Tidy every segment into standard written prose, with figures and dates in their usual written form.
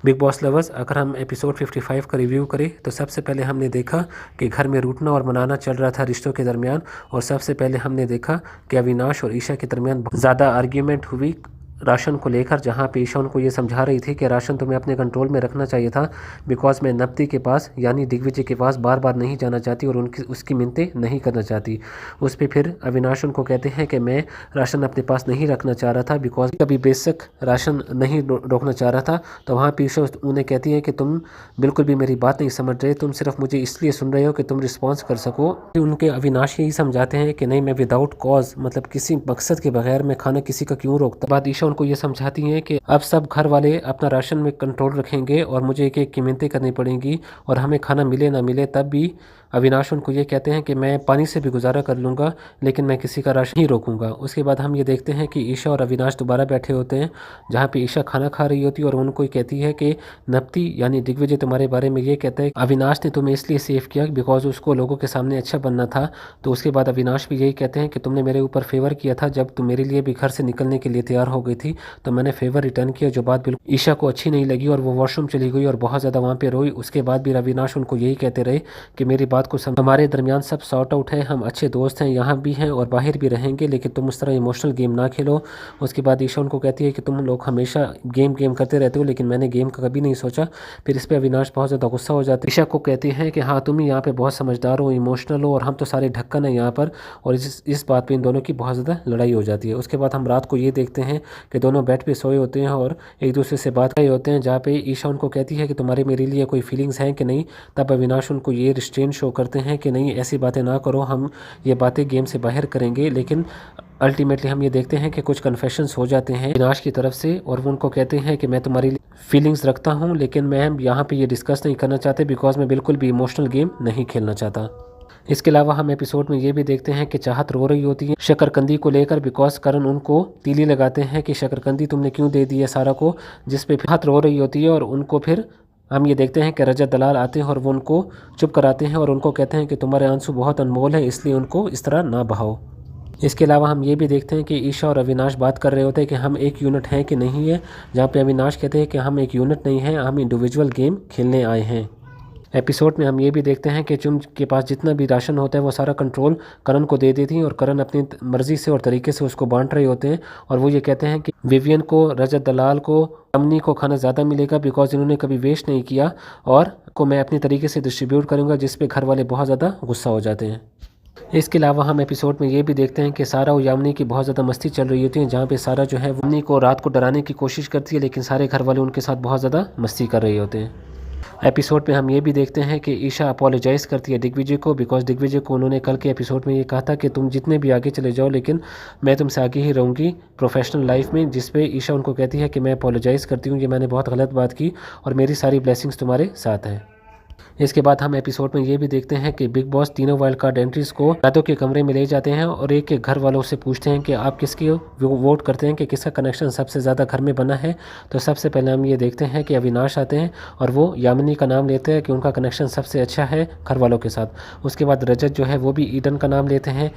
Big boss lovers, अगर हम episode 55 का रिव्यू करें तो सबसे पहले हमने देखा कि घर में रूठना और मनाना चल रहा था रिश्तों के दरमियान। और सबसे पहले हमने देखा कि अविनाश और ईशा के दरमियान ज़्यादा आर्ग्यूमेंट हुई राशन को लेकर, जहां पे ईशा उनको ये समझा रही थी कि राशन तुम्हें अपने कंट्रोल में रखना चाहिए था, बिकॉज मैं नप्ती के पास यानी दिग्विजय के पास बार बार नहीं जाना चाहती और उनकी उसकी मिन्नतें नहीं करना चाहती। उस पर फिर अविनाश उनको कहते हैं कि मैं राशन अपने पास नहीं रखना चाह रहा था बिकॉज कभी बेसिक राशन नहीं रोकना चाह रहा था। तो वहाँ पे ईशा उन्हें कहती है कि तुम बिल्कुल भी मेरी बात नहीं समझ रहे, तुम सिर्फ मुझे इसलिए सुन रहे हो कि तुम रिस्पॉन्स कर सको। उनके अविनाश यही समझाते हैं कि नहीं, मैं विदाउट कॉज मतलब किसी मकसद के बगैर मैं खाना किसी का क्यों रोकता। बाद ईशा उनको ये समझाती हैं कि अब सब घर वाले अपना राशन में कंट्रोल रखेंगे और मुझे एक एक की मिन्नतें करनी पड़ेंगी और हमें खाना मिले ना मिले तब भी। अविनाश उनको ये कहते हैं कि मैं पानी से भी गुजारा कर लूँगा लेकिन मैं किसी का राशन नहीं रोकूंगा। उसके बाद हम ये देखते हैं कि ईशा और अविनाश दोबारा बैठे होते हैं, जहाँ पे ईशा खाना खा रही होती है और उनको कहती है कि नप्ती यानी दिग्विजय तुम्हारे बारे में ये कहता है अविनाश ने तुम्हें इसलिए सेव किया बिकॉज उसको लोगों के सामने अच्छा बनना था। तो उसके बाद अविनाश भी यही कहते हैं कि तुमने मेरे ऊपर फेवर किया था जब तुम मेरे लिए भी घर से निकलने के लिए तैयार हो गई थी, तो मैंने फेवर रिटर्न किया। जो बात बिल्कुल ईशा को अच्छी नहीं लगी और वो वॉशरूम चली गई और बहुत ज़्यादा वहाँ पे रोई। उसके बाद भी अविनाश उनको यही कहते रहे कि मेरी बात को समझ, हमारे दरमियान सब सॉर्ट आउट है, हम अच्छे दोस्त हैं, यहाँ भी हैं और बाहर भी रहेंगे, लेकिन तुम उस तरह इमोशनल गेम ना खेलो। उसके बाद ईशा उनको कहती है कि तुम लोग हमेशा गेम गेम करते रहते हो लेकिन मैंने गेम का कभी नहीं सोचा। फिर इस पर अविनाश बहुत ज़्यादा गुस्सा हो जाता है। ईशा को कहते हैं कि हाँ तुम ही यहाँ पे बहुत समझदार हो, इमोशनल हो और हम तो सारे ढक्कन हैं यहाँ पर। और इस बात पे इन दोनों की बहुत ज़्यादा लड़ाई हो जाती है। उसके बाद हम रात को ये देखते हैं कि दोनों बेड पे सोए होते हैं और एक दूसरे से बात कर रहे होते हैं, जहाँ पे ईशा उनको कहती है कि तुम्हारे मेरे लिए कोई फीलिंग्स हैं कि नहीं। तब अविनाश उनको ये रिस्ट्रेन शो करते हैं कि नहीं ऐसी बातें ना करो, हम ये बातें गेम से बाहर करेंगे। लेकिन अल्टीमेटली हम ये देखते हैं कि कुछ कन्फेशंस हो जाते हैं अविनाश की तरफ से और वो उनको कहते हैं कि मैं तुम्हारी फीलिंग्स रखता हूँ लेकिन मैं यहाँ पे ये डिस्कस नहीं करना चाहते बिकॉज मैं बिल्कुल भी इमोशनल गेम नहीं खेलना चाहता। इसके अलावा हम एपिसोड में ये भी देखते हैं कि चाहत रो रही होती है शकरकंदी को लेकर बिकॉज करण उनको तीली लगाते हैं कि शकरकंदी तुमने क्यों दे दी है सारा को, जिस पे चाहत रो रही होती है। और उनको फिर हम ये देखते हैं कि रजत दलाल आते हैं और वो उनको चुप कराते हैं और उनको कहते हैं कि तुम्हारे आंसू बहुत अनमोल है इसलिए उनको इस तरह ना बहाओ। इसके अलावा हम ये भी देखते हैं कि ईशा और अविनाश बात कर रहे होते हैं कि हम एक यूनिट हैं कि नहीं है, जहाँ पे अविनाश कहते हैं कि हम एक यूनिट नहीं हैं, हम इंडिविजुअल गेम खेलने आए हैं। एपिसोड में हम ये भी देखते हैं कि चुम के पास जितना भी राशन होता है वो सारा कंट्रोल करण को दे देती हैं और करण अपनी मर्जी से और तरीके से उसको बांट रहे होते हैं। और वो ये कहते हैं कि विवियन को, रजत दलाल को, अमनी को खाना ज़्यादा मिलेगा बिकॉज इन्होंने कभी वेस्ट नहीं किया और को मैं अपनी तरीके से डिस्ट्रीब्यूट करूँगा, जिस पे घर वाले बहुत ज़्यादा गुस्सा हो जाते हैं। इसके अलावा हम एपिसोड में ये भी देखते हैं कि सारा और यामिनी की बहुत ज़्यादा मस्ती चल रही होती है, जहाँ पे सारा जो है यामिनी को रात को डराने की कोशिश करती है लेकिन सारे घर वाले उनके साथ बहुत ज़्यादा मस्ती कर रहे होते हैं। एपिसोड में हम ये भी देखते हैं कि ईशा अपोलोजाइज़ करती है दिग्विजय को बिकॉज दिग्विजय को उन्होंने कल के एपिसोड में ये कहा था कि तुम जितने भी आगे चले जाओ लेकिन मैं तुमसे आगे ही रहूँगी प्रोफेशनल लाइफ में, जिस पे ईशा उनको कहती है कि मैं अपोलोजाइज़ करती हूँ, ये मैंने बहुत गलत बात की और मेरी सारी ब्लेसिंग्स तुम्हारे साथ हैं। इसके बाद हम एपिसोड में ये भी देखते हैं कि बिग बॉस तीनों वाइल्ड कार्ड एंट्रीज को यादव के कमरे में ले जाते हैं और एक एक घर वालों से पूछते हैं कि आप किसकी वोट करते हैं कि किसका कनेक्शन सबसे ज़्यादा घर में बना है। तो सबसे पहले हम ये देखते हैं कि अविनाश आते हैं और वो यामिनी का नाम लेते हैं कि उनका कनेक्शन सबसे अच्छा है घर वालों के साथ। उसके बाद रजत जो है वो भी ईडन का नाम लेते हैं।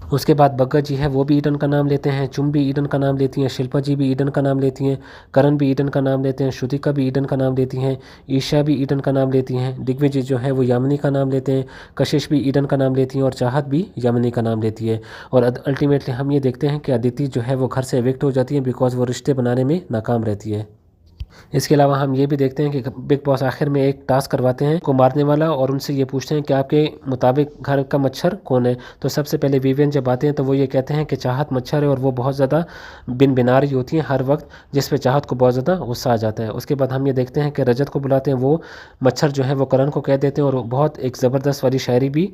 उसके बाद बग्गा जी है वो भी ईडन का नाम लेते हैं, चुम भी ईडन का नाम लेती हैं, शिल्पा जी भी ईडन का नाम लेती हैं, करण भी ईडन का नाम लेते हैं, श्रुतिका भी ईडन का नाम लेती हैं, ईशा भी ईडन का नाम लेती हैं, दिग्विजय जो है वो यामिनी का नाम लेते हैं, कशिश भी ईडन का नाम लेती हैं और चाहत भी यामिनी का नाम लेती है। और अल्टीमेटली हम ये देखते हैं कि अदिति जो है वो घर से एविक्ट हो जाती है बिकॉज वो रिश्ते बनाने में नाकाम रहती है। इसके अलावा हम ये भी देखते हैं कि बिग बॉस आखिर में एक टास्क करवाते हैं को मारने वाला और उनसे ये पूछते हैं कि आपके मुताबिक घर का मच्छर कौन है। तो सबसे पहले विवियन जब आते हैं तो वो ये कहते हैं कि चाहत मच्छर है और वो बहुत ज़्यादा बिन बिना रही होती हैं हर वक्त, जिस पे चाहत को बहुत ज़्यादा गुस्सा आ जाता है। उसके बाद हम ये देखते हैं कि रजत को बुलाते हैं, वो मच्छर जो है वो करण को कह देते हैं और बहुत एक ज़बरदस्त वाली शायरी भी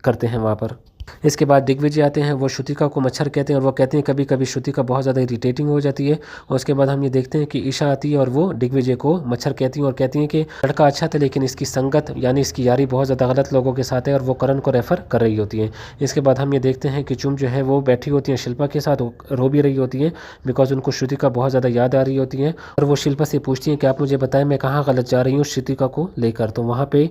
करते हैं वहाँ पर। इसके बाद दिग्विजय आते हैं, वो श्रुतिका को मच्छर कहते हैं और वो कहते हैं कभी कभी श्रुतिका बहुत ज़्यादा इरिटेटिंग हो जाती है। और उसके बाद हम ये देखते हैं कि ईशा आती है और वो दिग्विजय को मच्छर कहती हैं और कहती हैं कि लड़का अच्छा था लेकिन इसकी संगत यानी इसकी यारी बहुत ज़्यादा गलत लोगों के साथ है और वो करण को रेफ़र कर रही होती है। इसके बाद हम ये देखते हैं कि चुम जो है वो बैठी होती हैं शिल्पा के साथ, रो भी रही होती हैं बिकॉज उनको श्रुतिका बहुत ज़्यादा याद आ रही होती है और वो शिल्पा से पूछती हैं कि आप मुझे बताएं मैं कहाँ गलत जा रही हूँ श्रुतिका को लेकर। तो वहाँ पर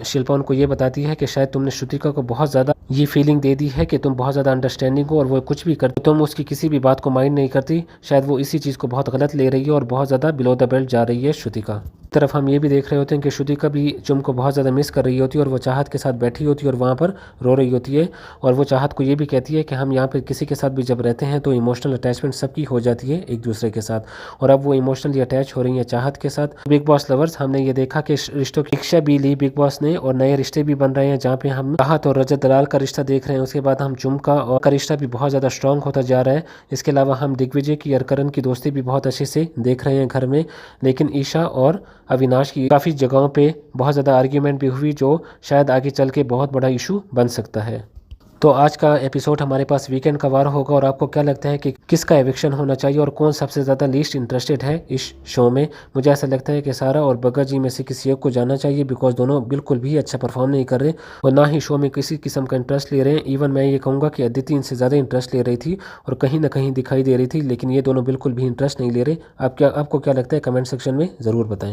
शिल्पा उनको ये बताती है कि शायद तुमने श्रुतिका को बहुत ज़्यादा ये फीलिंग दे दी है कि तुम बहुत ज़्यादा अंडरस्टैंडिंग हो और वो कुछ भी करती, तुम उसकी किसी भी बात को माइंड नहीं करती। शायद वो इसी चीज़ को बहुत गलत ले रही है और बहुत ज़्यादा बिलो द बेल्ट जा रही है श्रुतिका। तरफ हम ये भी देख रहे होते हैं कि श्रुतिका भी चुम को बहुत ज़्यादा मिस कर रही होती है और वो चाहत के साथ बैठी होती है और वहाँ पर रो रही होती है। और वो चाहत को ये भी कहती है कि हम यहाँ पे किसी के साथ भी जब रहते हैं तो इमोशनल अटैचमेंट सबकी हो जाती है एक दूसरे के साथ, और अब वो इमोशनली अटैच हो रही है चाहत के साथ। बिग बॉस लवर्स, हमने ये देखा कि रिश्तों की शिक्षा भी ली बिग बॉस ने और नए रिश्ते भी बन रहे हैं, जहाँ पे हम चाहत और रजत दलाल का रिश्ता देख रहे हैं। उसके बाद हम चुम का और का रिश्ता भी बहुत ज़्यादा स्ट्रॉन्ग होता जा रहा है। इसके अलावा हम दिग्विजय की और करण की दोस्ती भी बहुत अच्छे से देख रहे हैं घर में। लेकिन ईशा और अविनाश की काफ़ी जगहों पे बहुत ज़्यादा आर्ग्यूमेंट भी हुई, जो शायद आगे चल के बहुत बड़ा इशू बन सकता है। तो आज का एपिसोड हमारे पास वीकेंड का वार होगा, और आपको क्या लगता है कि किसका एविक्शन होना चाहिए और कौन सबसे ज़्यादा लीस्ट इंटरेस्टेड है इस शो में? मुझे ऐसा लगता है कि सारा और बग्गा जी में से किसी एक को जाना चाहिए, बिकॉज दोनों बिल्कुल भी अच्छा परफॉर्म नहीं कर रहे और ना ही शो में किसी किस्म का इंटरेस्ट ले रहे हैं। इवन मैं ये कहूँगा कि अदिति इनसे ज़्यादा इंटरेस्ट ले रही थी और कहीं ना कहीं दिखाई दे रही थी, लेकिन ये दोनों बिल्कुल भी इंटरेस्ट नहीं ले रहे। आपको क्या लगता है? कमेंट सेक्शन में ज़रूर बताएं।